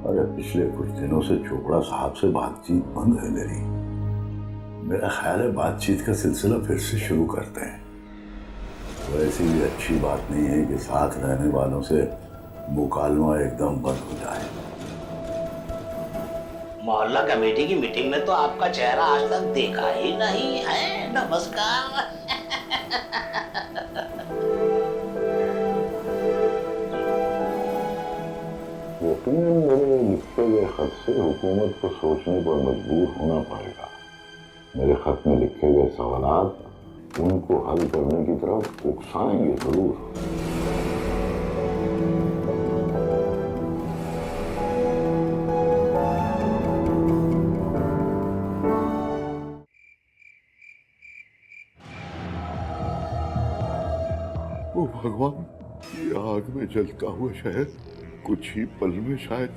अरे पिछले कुछ दिनों से चोपड़ा साहब से बातचीत बंद है मेरी। मेरा ख्याल है बातचीत का सिलसिला फिर से शुरू करते हैं। वैसे भी अच्छी बात नहीं है कि साथ रहने वालों से मुकालमा एकदम बंद हो जाए। मोहल्ला कमेटी की मीटिंग में तो आपका चेहरा आज तक देखा ही नहीं है। नमस्कार। यकीनन मेरे लिखे गए खत से हुकूमत को सोचने पर मजबूर होना पड़ेगा। मेरे खत में लिखे गए सवालात उनको हल करने की तरफ उकसाएंगे जरूर। ओ भगवान, ये आग में जलता हुआ शहर कुछ ही पल में शायद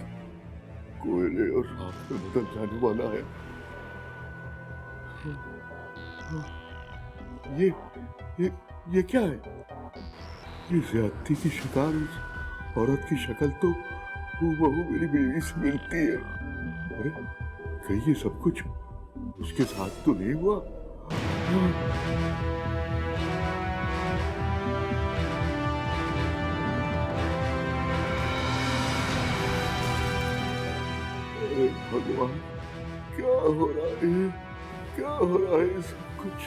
कोयले और राख में बदल जाने वाला है। ये ये ये क्या है? ये ज्यादती की शिकार उस औरत की शक्ल तो हूबहू मेरी बीवी से मिलती है। अरे कहीं ये सब कुछ उसके साथ तो नहीं हुआ? अरे भगवान, क्या हो रहा है? क्या हो रहा है सब कुछ?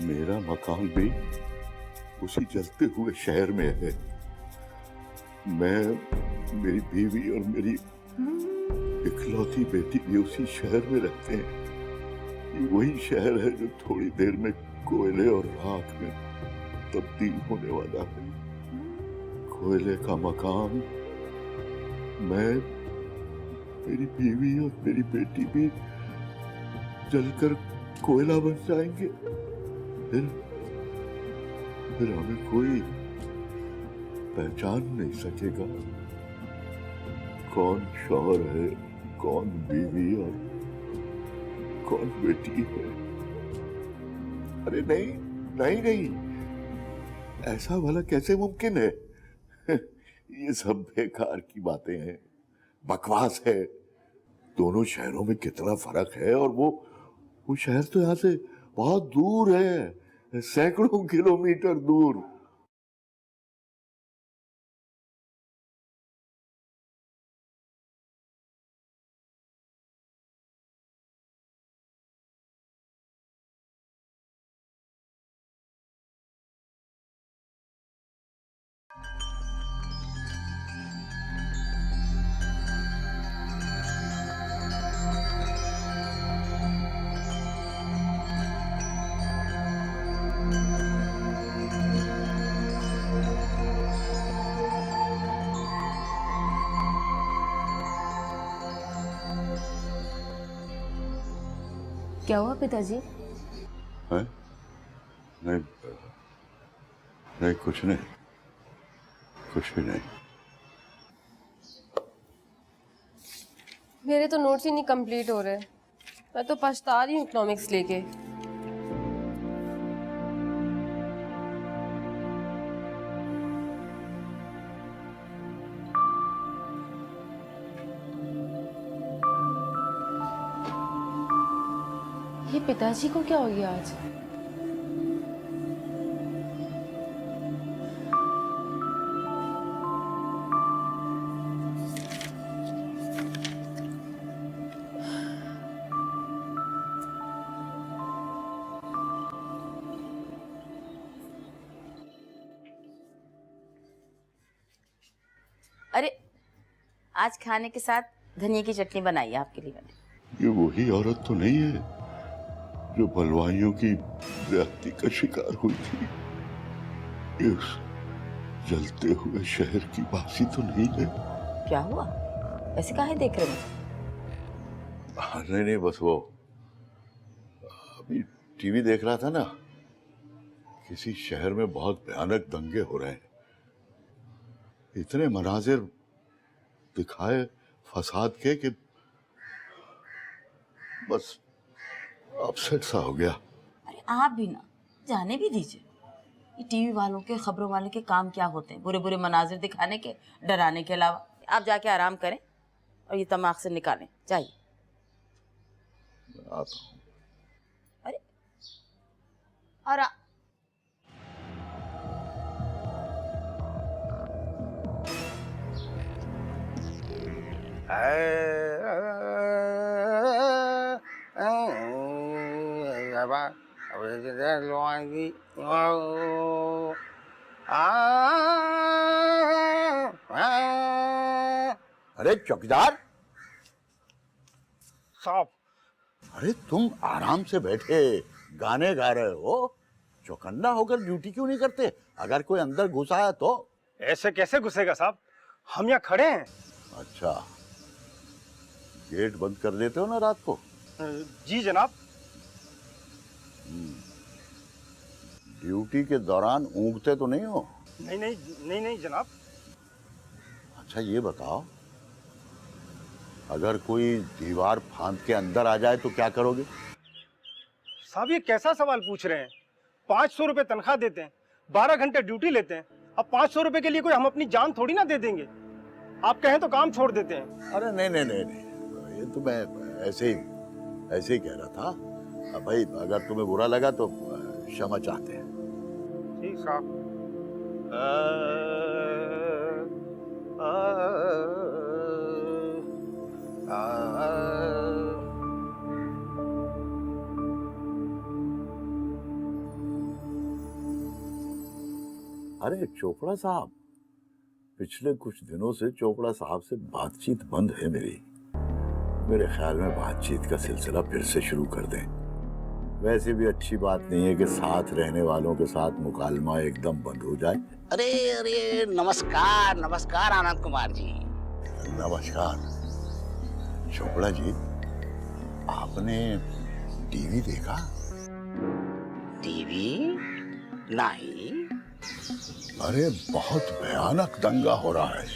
मेरा मकान भी उसी जलते हुए शहर में है। मैं, मेरी बीवी और मेरी इकलौती बेटी भी उसी शहर में रहते हैं। ये वही शहर है जो थोड़ी देर में कोयले और राख में तब्दील होने वाला है। कोयले का मकान, मैं, मेरी बीवी और मेरी बेटी भी जलकर कोयला बन जाएंगे। फिर हमें कोई पहचान नहीं सकेगा कौन शौहर है, कौन बीवी और कौन बेटी है। अरे नहीं नहीं नहीं, ऐसा भला कैसे मुमकिन है? ये सब बेकार की बातें हैं, बकवास है। दोनों शहरों में कितना फर्क है, और वो शहर तो यहाँ से बहुत दूर है, सैकड़ों किलोमीटर दूर। क्या हुआ पिताजी? है? नहीं नहीं, कुछ नहीं। कुछ भी नहीं। मेरे तो नोट्स ही नहीं कंप्लीट हो रहे। मैं तो पछता रही हूँ इकोनॉमिक्स लेके। ये पिताजी को क्या हो गया आज? अरे आज खाने के साथ धनिया की चटनी बनाई है आपके लिए मैंने। ये वही औरत तो नहीं है जो बलवाइयों की ज्यादती का शिकार हुई थी? ये उस जलते हुए शहर की बासी तो नहीं है? क्या हुआ, ऐसे काहे देख रहे मुझे? नहीं नहीं, बस वो अभी टीवी देख रहा था ना, किसी शहर में बहुत भयानक दंगे हो रहे हैं। इतने मनाजिर दिखाए फसाद के कि बस अपसेट सा हो गया। अरे आप भी ना जाने भी दीजिए। ये टीवी वालों के, खबरों वालों के काम क्या होते हैं? बुरे बुरे मनाजिर दिखाने के, डराने के अलावा। आप जाके आराम करें और ये दिमाग से निकालें, जाइए। आता हूँ। अरे और अरे चौकीदार साहब, अरे तुम आराम से बैठे गाने गा रहे हो, चौकन्ना होकर ड्यूटी क्यों नहीं करते? अगर कोई अंदर घुस आया तो? ऐसे कैसे घुसेगा साहब, हम यहाँ खड़े हैं। अच्छा, गेट बंद कर देते हो ना रात को? जी जनाब। ड्यूटी के दौरान ऊँघते तो नहीं हो? नहीं नहीं नहीं नहीं जनाब। अच्छा ये बताओ, अगर कोई दीवार फांद के अंदर आ जाए तो क्या करोगे? साहब ये कैसा सवाल पूछ रहे हैं? 500 रुपए तनख्वाह देते हैं, 12 घंटे ड्यूटी लेते हैं। अब 500 रुपए के लिए कोई हम अपनी जान थोड़ी ना दे देंगे। आप कहें तो काम छोड़ देते हैं। अरे नहीं नहीं नहीं नहीं, ये तो मैं ऐसे ही कह रहा था। अब भाई अगर तुम्हें बुरा लगा तो क्षमा चाहते हैं। ठीक साहब। अरे चोपड़ा साहब, पिछले कुछ दिनों से चोपड़ा साहब से बातचीत बंद है मेरी। मेरे ख्याल में बातचीत का सिलसिला फिर से शुरू कर दें। वैसे भी अच्छी बात नहीं है कि साथ रहने वालों के साथ मुकालमा एकदम बंद हो जाए। अरे अरे नमस्कार नमस्कार आनंद कुमार जी। नमस्कार। चोपड़ा जी, आपने टीवी देखा? टीवी? नहीं। अरे बहुत भयानक दंगा हो रहा है।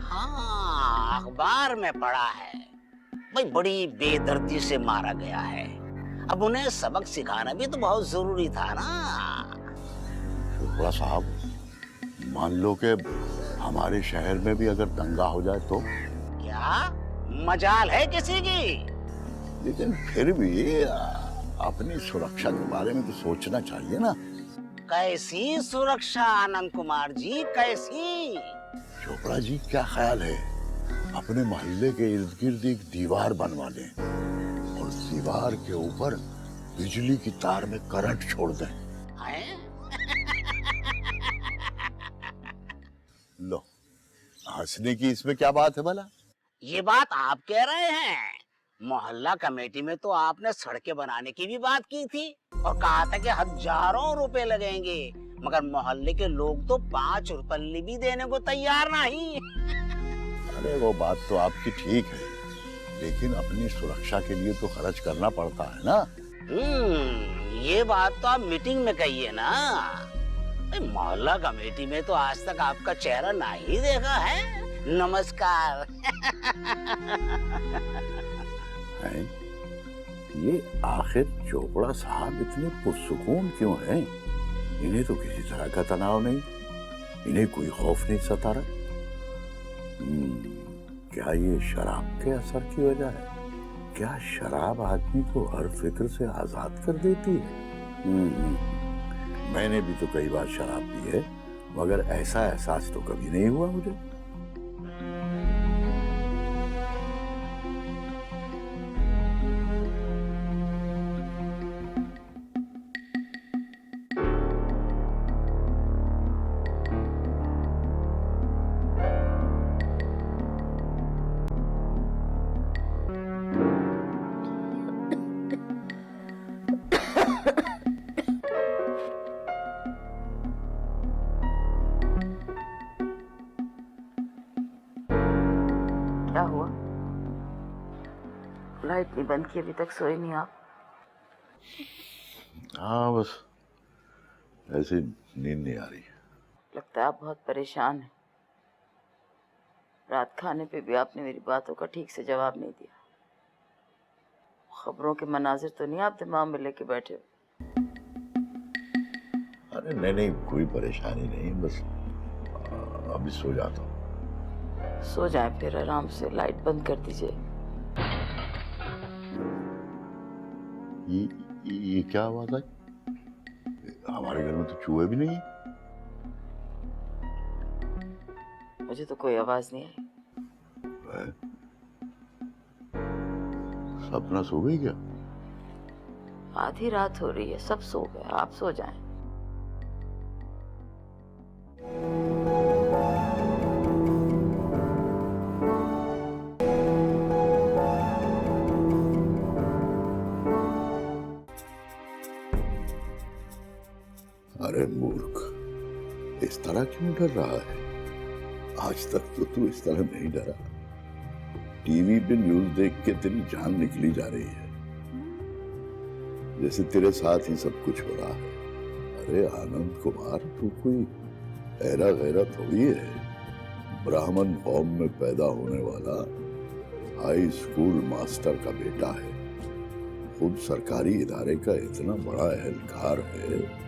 हाँ, अखबार में पढ़ा है भाई, बड़ी बेदर्दी से मारा गया है। अब उन्हें सबक सिखाना भी तो बहुत जरूरी था ना। चोपड़ा साहब, मान लो कि हमारे शहर में भी अगर दंगा हो जाए तो? क्या मजाल है किसी की? लेकिन फिर भी अपनी सुरक्षा के बारे में तो सोचना चाहिए ना। कैसी सुरक्षा आनंद कुमार जी, कैसी? चोपड़ा जी, क्या ख्याल है अपने मोहल्ले के इर्द गिर्द एक दीवार बनवा लें और दीवार के ऊपर बिजली की तार में करंट छोड़ दें? हैं? लो, हंसने की इसमें क्या बात है भला? ये बात आप कह रहे हैं? मोहल्ला कमेटी में तो आपने सड़कें बनाने की भी बात की थी और कहा था कि हजारों रुपए लगेंगे, मगर मोहल्ले के लोग तो 5 रुपये भी देने को तैयार नहीं। अरे वो बात तो आपकी ठीक है, लेकिन अपनी सुरक्षा के लिए तो खर्च करना पड़ता है ना। ये बात तो आप मीटिंग में कहिए ना। मोहल्ला कमेटी में तो आज तक आपका चेहरा नहीं देखा है। नमस्कार। हैं? ये आखिर चोपड़ा साहब इतने पुरसुकून क्यों हैं? इन्हें तो किसी तरह का तनाव नहीं, इन्हें कोई खौफ नहीं सता रहा। क्या ये शराब के असर की वजह है? क्या शराब आदमी को हर फिक्र से आजाद कर देती है? मैंने भी तो कई बार शराब पी है, मगर ऐसा एहसास तो कभी नहीं हुआ मुझे। क्या हुआ? लाइट नहीं बंद की, अभी तक सोए नहीं आप? हाँ, बस ऐसे नींद नहीं आ रही। लगता है आप बहुत परेशान हैं। रात खाने पे भी आपने मेरी बातों का ठीक से जवाब नहीं दिया। खबरों के मनाजिर तो नहीं आप दिमाग में लेके बैठे हो? अरे नहीं, कोई परेशानी नहीं, बस अभी सो जाता हूँ। सो जाए फिर आराम से, लाइट बंद कर दीजिए। ये क्या आवाज है? हमारे घर में तो चूहे भी नहीं है। मुझे तो कोई आवाज नहीं आई। सपना सो गई क्या? आधी रात हो रही है, सब सो गए, आप सो जाएं। अरे मूर्ख, इस तरह क्यों डर रहा है? आज तक तो तू इस तरह नहीं डरा। टीवी पे न्यूज देख के तेरी जान निकली जा रही है, जैसे तेरे साथ ही सब कुछ हो रहा है। अरे आनंद कुमार, तू कोई ऐरा गैरा थोड़ी है। ब्राह्मण कौम में पैदा होने वाला हाई स्कूल मास्टर का बेटा है, खुद सरकारी इदारे का इतना बड़ा एहलकार है,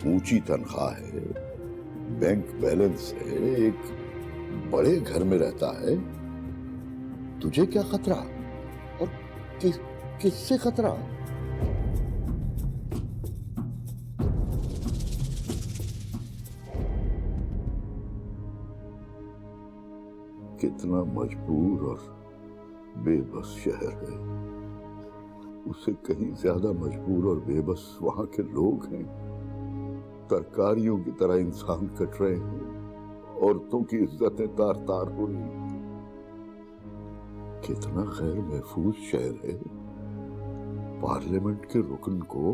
ऊंची तनख्वाह है, बैंक बैलेंस है, एक बड़े घर में रहता है। तुझे क्या खतरा? और किससे खतरा? कितना मजबूर और बेबस शहर है। उससे कहीं ज्यादा मजबूर और बेबस वहां के लोग हैं। तरकारियों की तरह इंसान कट रहे हैं, औरतों की इज्जतें तार तार हो रही हैं। कितना गैर महफूज शहर है। पार्लियामेंट के रुकन को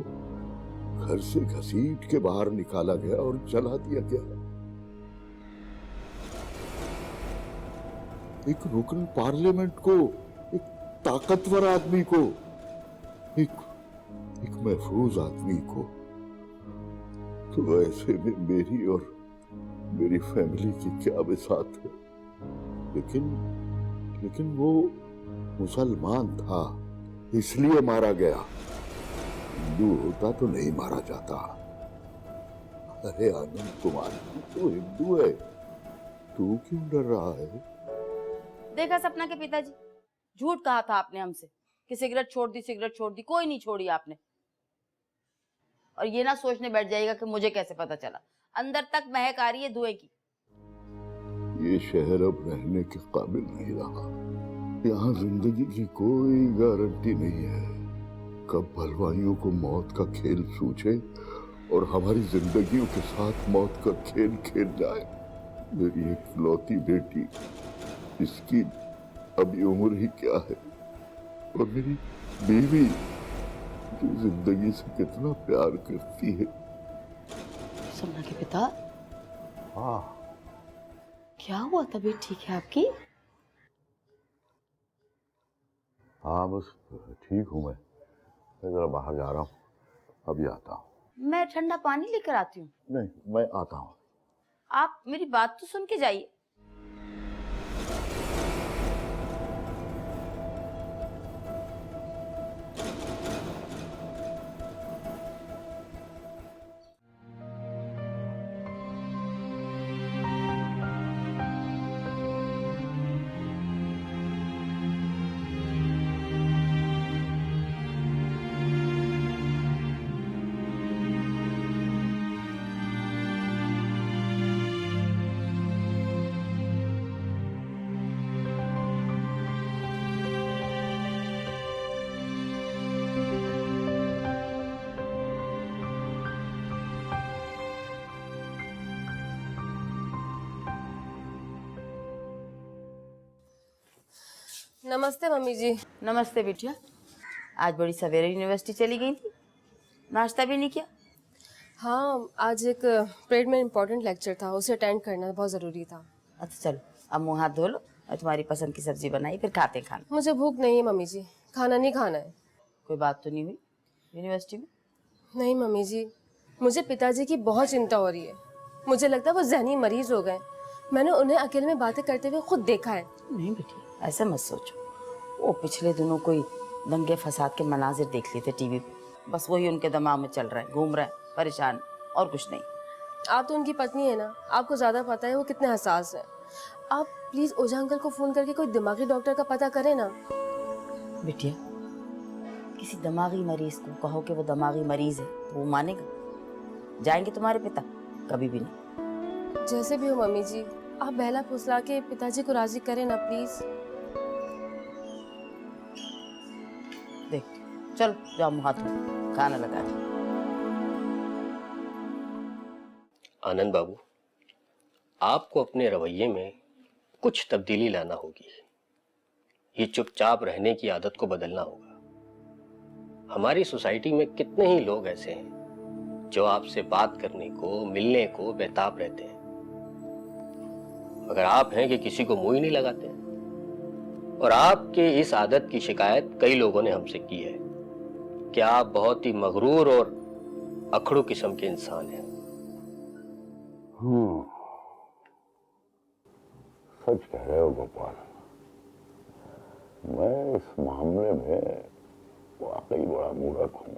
घर से घसीट के बाहर निकाला गया और जला दिया गया। एक रुकन पार्लियामेंट को, एक ताकतवर आदमी को, एक महफूज आदमी को, तो ऐसे में मेरी और मेरी फैमिली की क्या बिसात है। लेकिन वो मुसलमान था, इसलिए मारा गया। हिंदू होता तो नहीं मारा जाता। अरे आनंद कुमार, तू हिंदू है, तू क्यों डर रहा है? देखा सपना के पिताजी, झूठ कहा था आपने हमसे कि सिगरेट छोड़ दी, कोई नहीं छोड़ी आपने। और ये ना सोचने बैठ जाएगा कि मुझे कैसे पता चला। अंदर तक महक आ रही है धुएं की। ये शहर अब रहने के काबिल नहीं रहा। यहाँ जिंदगी की कोई गारंटी नहीं है। कब भलवाइयों को मौत का खेल सूझे और हमारी जिंदगियों के साथ मौत का खेल खेल जाए। मेरी इकलौती बेटी, इसकी अभी उम्र ही क्या है, और मेरी बीवी जो जिंदगी से कितना प्यार करती है। सपना के पिता, हाँ, क्या हुआ? तबीयत ठीक है आपकी? हाँ, बस ठीक हूँ मैं जरा बाहर जा रहा हूँ, अभी आता हूँ। मैं ठंडा पानी लेकर आती हूँ। नहीं, मैं आता हूँ। आप मेरी बात तो सुन के जाइए। नमस्ते मम्मी जी। नमस्ते बिटिया। आज बड़ी सवेरे यूनिवर्सिटी चली गई थी, नाश्ता भी नहीं किया? हाँ, आज एक परेड में इम्पोर्टेंट लेक्चर था, उसे अटेंड करना बहुत ज़रूरी था। अच्छा चलो, अब मुँह हाथ धो लो और तुम्हारी पसंद की सब्जी बनाई, फिर खाते हैं खाना। मुझे भूख नहीं है मम्मी जी, खाना नहीं खाना है। कोई बात तो नहीं हुई यूनिवर्सिटी में? नहीं मम्मी जी, मुझे पिताजी की बहुत चिंता हो रही है। मुझे लगता है वो जहनी मरीज हो गए। मैंने उन्हें अकेले में बातें करते हुए खुद देखा है। नहीं बेटी, ऐसा मत सोचो। वो पिछले दिनों कोई दंगे फसाद के मनाजिर देख लिए थे टीवी पे, बस वही उनके दिमाग में चल रहा है, घूम रहा है, परेशान, और कुछ नहीं। आप तो उनकी पत्नी है ना, आपको ज़्यादा पता है वो कितने हसास हैं। आप प्लीज़ ओझा अंकल को फ़ोन करके कोई दिमागी डॉक्टर का पता करें ना। बिटिया, किसी दिमागी मरीज को कहो कि वो दिमागी मरीज है तो वो मानेगा? जाएंगे तुम्हारे पिता? कभी भी नहीं। जैसे भी हो मम्मी जी, आप बहला फुसला के पिताजी को राजी करें ना प्लीज़। देख, चलो जाओ मुँह हाथ धो, खाना लगा दो। आनंद बाबू, आपको अपने रवैये में कुछ तब्दीली लाना होगी। ये चुपचाप रहने की आदत को बदलना होगा। हमारी सोसाइटी में कितने ही लोग ऐसे हैं जो आपसे बात करने को, मिलने को बेताब रहते हैं, मगर आप हैं कि किसी को मुंह ही नहीं लगाते। और आपके इस आदत की शिकायत कई लोगों ने हमसे की है कि आप बहुत ही मगरूर और अखड़ू किस्म के इंसान हैं। सच कह रहे हो गोपाल, मैं इस मामले में वाकई बड़ा मूर्ख हूं।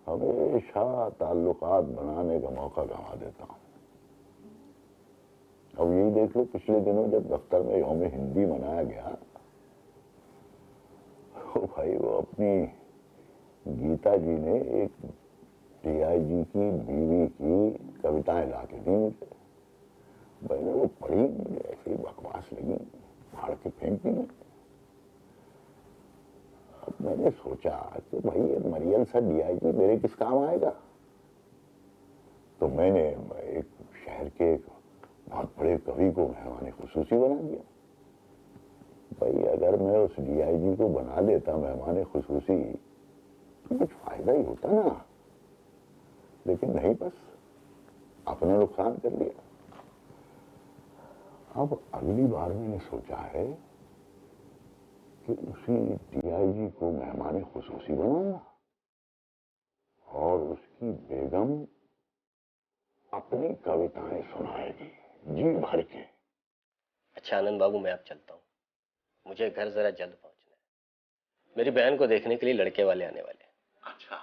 हमेशा ताल्लुकात बनाने का मौका गंवा देता हूं। अब यही देख लो, पिछले दिनों जब दफ्तर में यौम हिंदी मनाया गया तो भाई वो अपनी गीता जी ने एक डीआईजी की बीवी की कविताएं ला के दी मुझे। मैंने वो पढ़ी, मुझे ऐसी बकवास लगी, फाड़ के फेंक दी। अब मैंने सोचा कि भाई ये मरियल सा डीआईजी मेरे किस काम आएगा। तो मैंने एक शहर के एक बहुत बड़े कवि को मेहमान खुसूसी बना दिया। भाई अगर मैं उस डीआईजी को बना देता मेहमान खुसूसी तो कुछ फायदा ही होता ना, लेकिन नहीं, बस अपना नुकसान कर लिया। अब अगली बार मैंने सोचा है कि उसी डीआईजी को मेहमान खुसूसी बनाऊंगा और उसकी बेगम अपनी कविताएं सुनाएगी जी भर के। अच्छा आनंद बाबू, मैं अब चलता हूँ, मुझे घर जरा जल्द पहुंचना है। मेरी बहन को देखने के लिए लड़के वाले आने वाले हैं। अच्छा।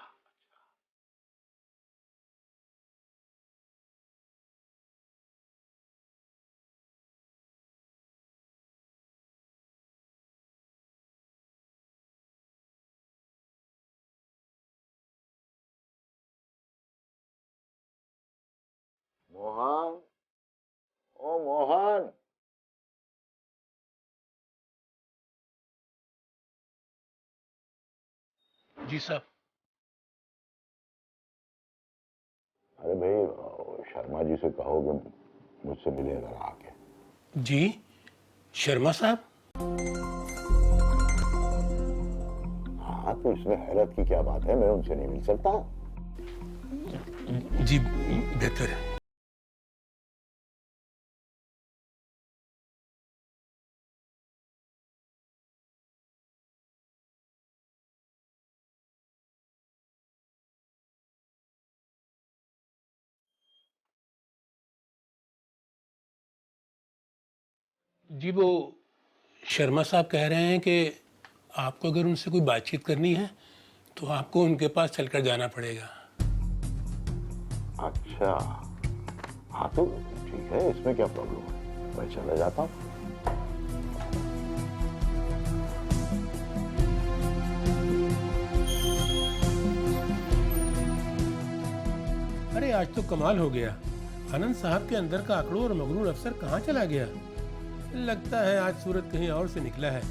मोहन, ओ मोहन। जी साहब। अरे भाई शर्मा जी से कहो कि मुझसे मिले अगर आके। जी शर्मा साहब? हाँ तो इसमें हैरत की क्या बात है, मैं उनसे नहीं मिल सकता? जी बेहतर है। जी वो शर्मा साहब कह रहे हैं कि आपको अगर उनसे कोई बातचीत करनी है तो आपको उनके पास चलकर जाना पड़ेगा। अच्छा, हाँ तो ठीक है, इसमें क्या प्रॉब्लम है, मैं चला जाता हूँ। अरे आज तो कमाल हो गया, आनंद साहब के अंदर का अकड़ू और मगरूर अफसर कहाँ चला गया? लगता है आज सूरत कहीं और से निकला है।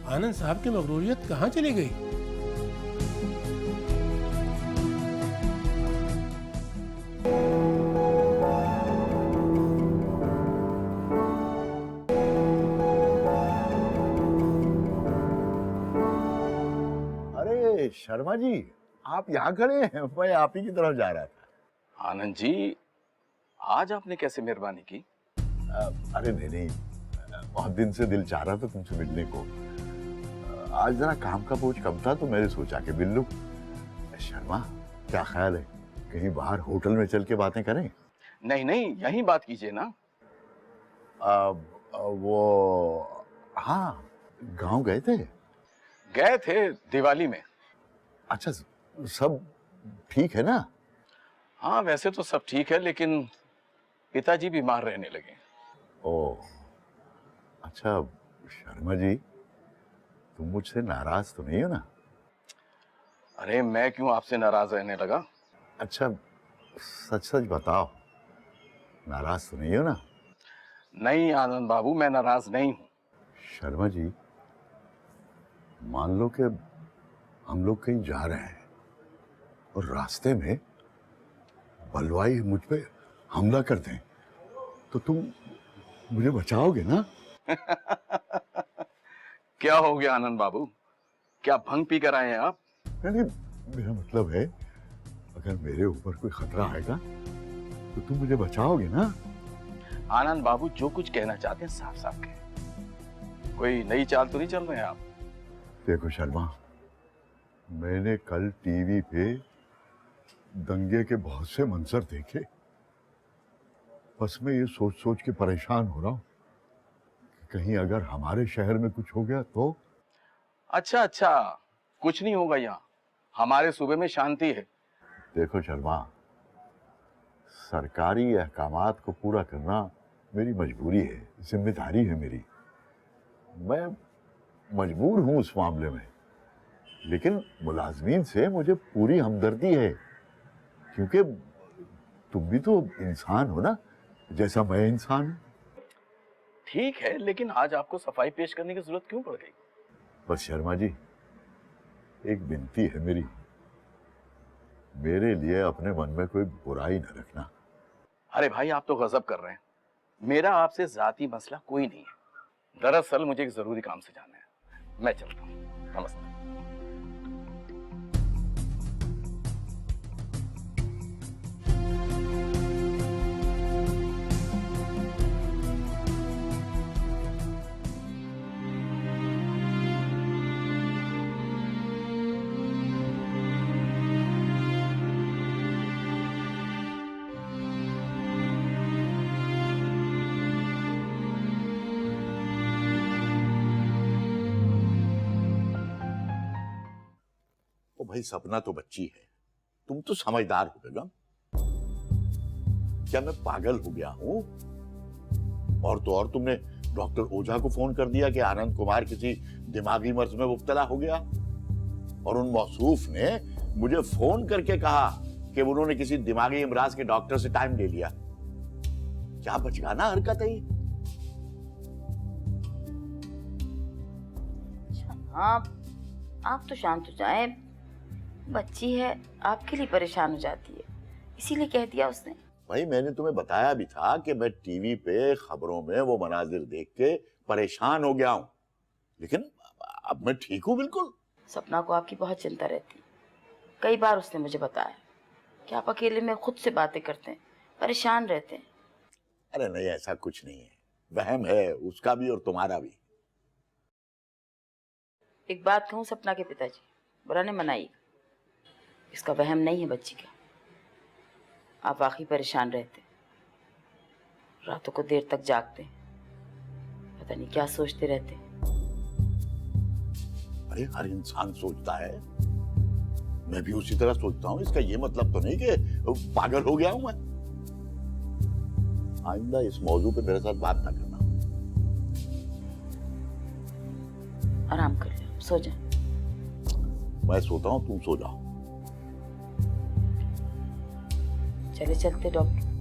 आनंद साहब की मगरूरियत कहाँ चली गई? अरे शर्मा जी, आप यहाँ खड़े हैं, मैं आप ही की तरफ जा रहा था। आनंद जी, आज आपने कैसे मेहरबानी की? अरे नहीं, बहुत दिन से दिल चाह रहा था तुमसे मिलने को। आज जरा काम का बोझ कम था तो मैंने सोचा कि मिल लूं। शर्मा, क्या ख्याल है, कहीं बाहर होटल में चल के बातें करें? नहीं नहीं, यहीं बात कीजिए ना। वो हाँ, गांव गए थे? गए थे दिवाली में। अच्छा, सब ठीक है ना? हाँ वैसे तो सब ठीक है, लेकिन पिताजी बीमार रहने लगे। ओ अच्छा, शर्मा जी, तुम मुझसे नाराज तो नहीं हो ना? अरे मैं क्यों आपसे नाराज रहने लगा? अच्छा, सच सच बताओ, नाराज तो नहीं हो ना? नहीं आनंद बाबू, मैं नाराज नहीं हूँ। शर्मा जी, मान लो कि हम लोग कहीं जा रहे हैं और रास्ते में बलवाई मुझ पे हमला कर दें, तो तुम मुझे बचाओगे ना? क्या हो गया आनंद बाबू, क्या भंग पी कर आए हैं आप? नहीं, मेरा मतलब है, अगर मेरे ऊपर कोई खतरा आएगा तो तुम मुझे बचाओगे ना? आनंद बाबू, जो कुछ कहना चाहते हैं साफ साफ कहें। कोई नई चाल तो नहीं चल रहे हैं आप? देखो शर्मा, मैंने कल टीवी पे दंगे के बहुत से मंजर देखे, बस मैं ये सोच सोच के परेशान हो रहा हूँ कि कहीं अगर हमारे शहर में कुछ हो गया तो। अच्छा अच्छा, कुछ नहीं होगा, यहाँ हमारे सूबे में शांति है। देखो शर्मा, सरकारी अहकामात को पूरा करना मेरी मजबूरी है, जिम्मेदारी है मेरी। मैं मजबूर हूं उस मामले में, लेकिन मुलाजमीन से मुझे पूरी हमदर्दी है, क्योंकि तुम भी तो इंसान हो ना, जैसा मैं इंसान हूं। ठीक है, लेकिन आज आपको सफाई पेश करने की जरूरत क्यों पड़ गई? बस शर्मा जी, एक विनती है मेरी, मेरे लिए अपने मन में कोई बुराई न रखना। अरे भाई, आप तो गजब कर रहे हैं। मेरा आपसे जाती मसला कोई नहीं है। दरअसल मुझे एक जरूरी काम से जाना है, मैं चलता हूँ। नमस्ते। ओ भाई, सपना तो बच्ची है, तुम तो समझदार हो बेगम। क्या मैं पागल हो गया हूं? और तो और तुमने डॉक्टर ओझा को फोन कर दिया कि आनंद कुमार किसी दिमागी मर्ज में मुब्तला हो गया, और उन मौसूफ ने मुझे फोन करके कहा कि उन्होंने किसी दिमागी इमराज के डॉक्टर से टाइम ले लिया। क्या बचकाना हरकत है ये? आप तो शांत हो जाए, बच्ची है आपके लिए परेशान हो जाती है, इसीलिए कह दिया उसने। भाई, मैंने तुम्हें बताया भी था कि मैं टीवी पे खबरों में वो मनाजिर देख के परेशान हो गया हूं, लेकिन अब मैं ठीक हूं बिल्कुल। सपना को आपकी बहुत चिंता रहती है, कई बार उसने मुझे बताया कि आप अकेले में खुद से बातें करते हैं, परेशान रहते हैं। अरे नहीं, ऐसा कुछ नहीं है, वहम है उसका भी और तुम्हारा भी। एक बात कहूँ सपना के पिताजी, बुरा नहीं मनाइएगा, इसका वहम नहीं है बच्ची का। आप वाकई परेशान रहते, रातों को देर तक जागते, पता नहीं क्या सोचते रहते। अरे हर इंसान सोचता है, मैं भी उसी तरह सोचता हूँ। इसका ये मतलब तो नहीं कि पागल हो गया हूं मैं। आइंदा इस मौजू पे मेरे साथ बात ना करना। आराम कर लो, सो जाए। मैं सोता हूँ, तुम सो जाओ। चले चलते डॉक्टर।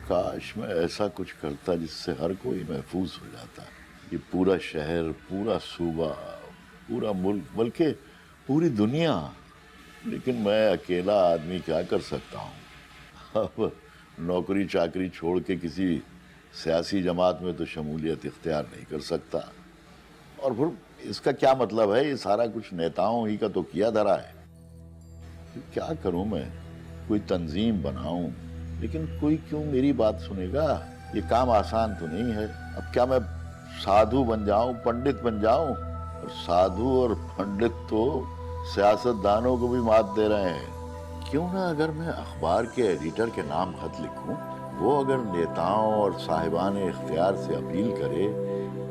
काश मैं ऐसा कुछ करता जिससे हर कोई महफूज हो जाता। ये पूरा शहर, पूरा सूबा, पूरा मुल्क, बल्कि पूरी दुनिया। लेकिन मैं अकेला आदमी क्या कर सकता हूँ। अब नौकरी चाकरी छोड़ के किसी सियासी जमात में तो शमूलियत इख्तियार नहीं कर सकता। और फिर इसका क्या मतलब है, ये सारा कुछ नेताओं ही का तो किया धरा है। क्या करूं मैं, कोई तंजीम बनाऊं, लेकिन कोई क्यों मेरी बात सुनेगा। ये काम आसान तो नहीं है। अब क्या मैं साधु बन जाऊं, पंडित बन जाऊं? और साधु और पंडित तो सियासतदानों को भी मात दे रहे हैं। क्यों ना अगर मैं अखबार के एडिटर के नाम खत लिखूं, वो अगर नेताओं और साहिबान इख्तियार से अपील करे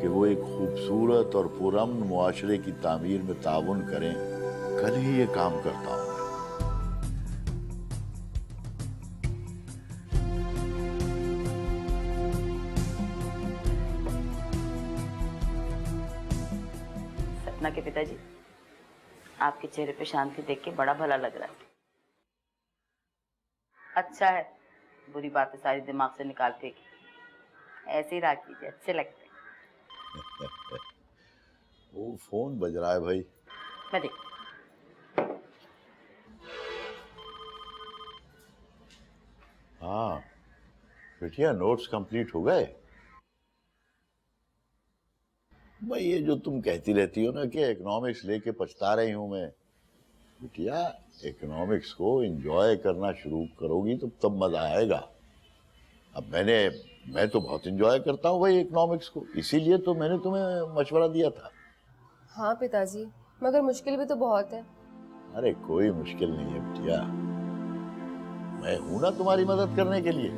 कि वो एक खूबसूरत और पुरअमन मुआशरे की तामीर में ताउन करें, कल ही ये काम करता हूं। सपना के पिताजी, आपके चेहरे पे शांति देख के बड़ा भला लग रहा है। अच्छा है, बुरी बातें सारी दिमाग से निकाल फेंकी। ऐसे ही रहा कीजिए, अच्छे लगते हैं। वो फोन बज रहा है भाई। मैं देख। हाँ बिटिया, नोट्स कंप्लीट हो गए? भाई ये जो तुम कहती रहती हो ना कि इकोनॉमिक्स लेके पछता रही हूं मैं, बिटिया इकोनॉमिक्स को एंजॉय करना शुरू करोगी तो तब मजा आएगा। अब मैं तो बहुत एंजॉय करता हूँ भाई इकोनॉमिक्स को, इसीलिए तो मैंने तुम्हें मशवरा दिया था। हाँ पिताजी, मगर मुश्किल भी तो बहुत है। अरे कोई मुश्किल नहीं है बिटिया, मैं हूं ना तुम्हारी मदद करने के लिए।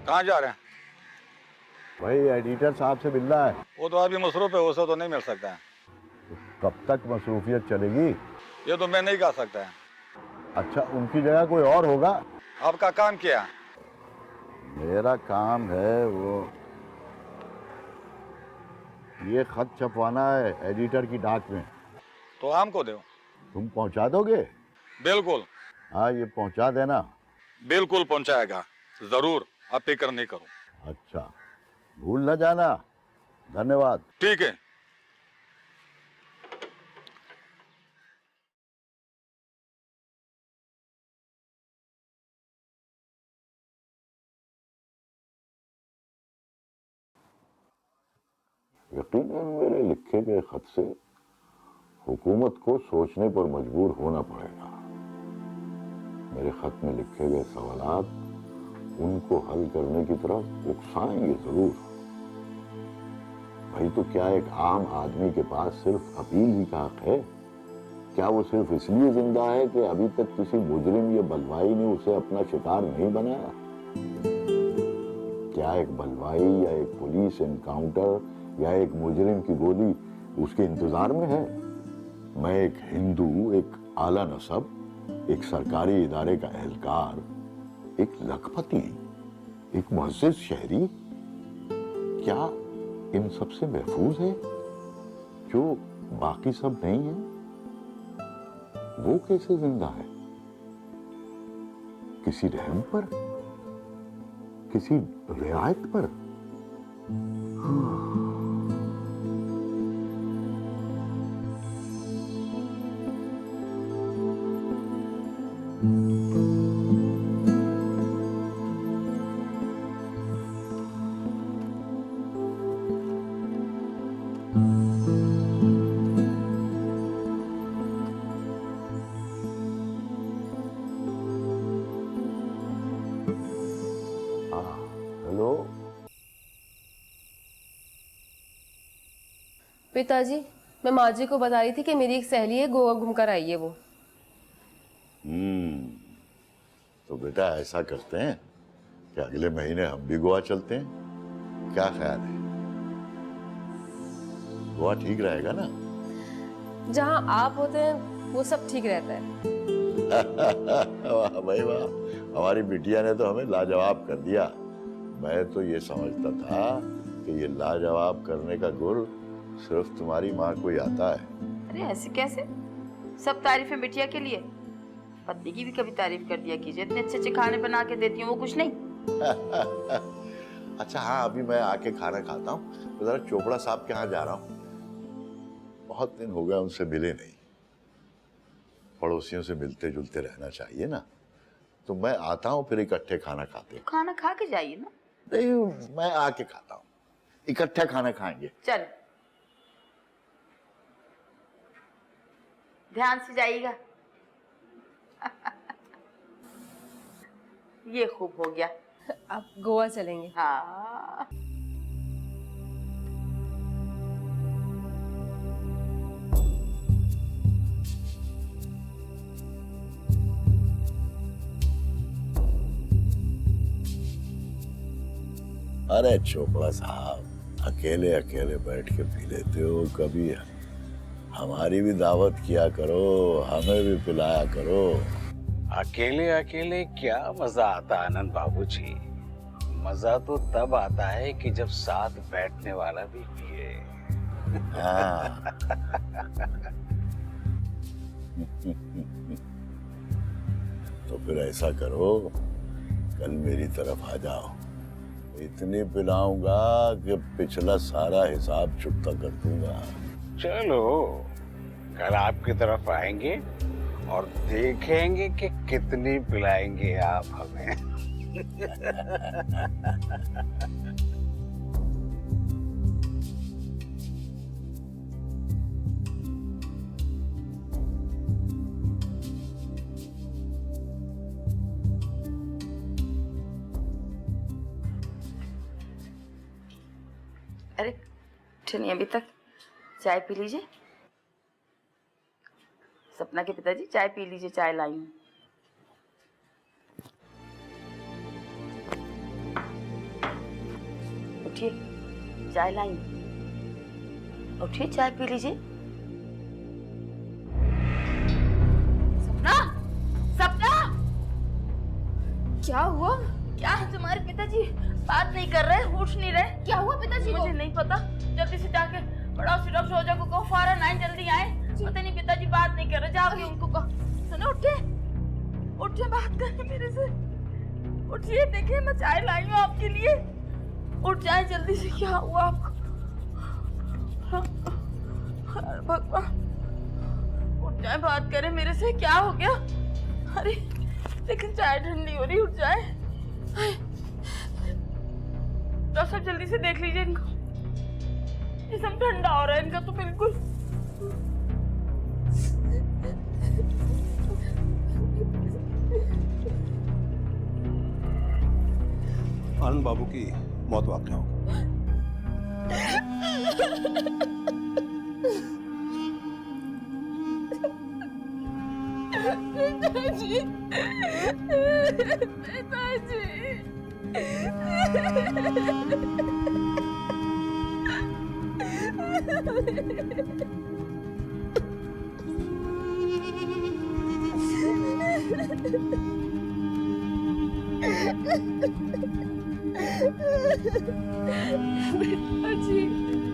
कहाँ जा रहे हैं? भाई एडिटर साहब से मिलना है। वो तो अभी मसरूफ है, उससे तो नहीं मिल सकता है। कब तक मसरूफियत चलेगी? ये तो मैं नहीं कह सकता है। अच्छा, उनकी जगह कोई और होगा? आपका काम क्या है? मेरा काम है वो ये खत छपवाना है एडिटर की डाक में। तो हमको दो। तुम पहुंचा दोगे? बिल्कुल। हाँ ये पहुंचा देना। बिल्कुल पहुंचाएगा, जरूर, आप फिक्र नहीं करो। अच्छा, भूल न जाना। धन्यवाद। ठीक है। यकीनन मेरे लिखे गए खत से हुकूमत को सोचने पर मजबूर होना पड़ेगा। मेरे खत में लिखे गए सवालात उनको हल करने की तरफ उकसाएंगे जरूर। भाई तो क्या एक आम आदमी के पास सिर्फ अपील ही का हक है? क्या वो सिर्फ इसलिए जिंदा है कि अभी तक किसी मुजरिम या बलवाई ने उसे अपना शिकार नहीं बनाया? क्या एक बलवाई या एक पुलिस एनकाउंटर या एक मुजरिम की गोली उसके इंतजार में है? मैं एक हिंदू, एक आला नसब, एक सरकारी इदारे का एहलकार, एक लखपति, एक मुअज़्ज़िज़ शहरी, क्या इन सब से महफूज है जो बाकी सब नहीं है? वो कैसे जिंदा है? किसी रहम पर, किसी रियायत पर? हेलो, पिताजी, मैं माँ जी को बता रही थी कि मेरी एक सहेली है, गोवा घूमकर आई है वो। तो बेटा ऐसा करते हैं कि अगले महीने हम भी गोवा चलते हैं, क्या ख्याल है? गोवा ठीक रहेगा ना? जहाँ आप होते हैं वो सब ठीक रहता है। वाह भाई वाह, हमारी बिटिया ने तो हमें लाजवाब कर दिया। मैं तो ये समझता था कि ये लाजवाब करने का गुर सिर्फ तुम्हारी माँ को ही आता है। अरे ऐसे कैसे? सब तारीफें बिटिया के लिए। पत्नी की भी कभी तारीफ कर दिया कीजिए, इतने अच्छे अच्छे खाने बना के देती हूँ, वो कुछ नहीं। अच्छा हाँ, अभी मैं आके खाना खाता हूँ, तो जरा चोपड़ा साहब के यहाँ जा रहा हूँ। बहुत दिन हो गए उनसे मिले नहीं। पड़ोसियों से मिलते जुलते रहना चाहिए ना। तो मैं आता हूँ, फिर इकट्ठे खाना खाते हैं। खाना खा के जाइए ना। नहीं, मैं आके खाता हूँ, इकट्ठे खाना खाएंगे। चल, ध्यान से जाइएगा। ये खूब हो गया। आप गोवा चलेंगे? हाँ। अरे चोपड़ा साहब, अकेले अकेले बैठ के पी लेते हो, कभी हमारी भी दावत किया करो, हमें भी पिलाया करो। अकेले अकेले क्या मजा आता आनंद बाबूजी? मजा तो तब आता है कि जब साथ बैठने वाला भी पिए। हाँ। तो फिर ऐसा करो, कल मेरी तरफ आ जाओ, इतनी पिलाऊंगा कि पिछला सारा हिसाब चुकता कर दूंगा। चलो, कल आपकी तरफ आएंगे और देखेंगे कि कितनी पिलाएंगे आप हमें। अरे उठे अभी तक, चाय पी लीजिए। सपना के पिताजी, चाय पी लीजिए, चाय लाई हूँ। उठिए, चाय लाई हूँ। उठिए, चाय पी लीजिए। सपना, सपना, क्या हुआ? क्या है तुम्हारे पिताजी? बात नहीं कर रहे, उठ नहीं रहे। क्या हुआ पिताजी को? मुझे नहीं पता। जल्दी से जाके बड़ा सिरप सोजा को कहो, फौरन आए, जल्दी आए। पता नहीं पिताजी बात नहीं कर रहे, जाके उनको कहो। सुनो, उठे, उठे, बात करें मेरे से। उठिए, देखिए मैं चाय लाई हूँ आपके लिए। उठ जाए जल्दी से। क्या हुआ आपको? भगवान, उठ जाए, बात करें मेरे से। क्या हो गया? अरे लेकिन चाय ठंडी हो रही, उठ जाए। डॉक्टर साहब जल्दी से देख लीजिए इनको। जिसम ठंडा हो रहा है इनका तो बिल्कुल। आनंद बाबू की मौत वाक़या हो। पिताजी, पिताजी। पिताजी।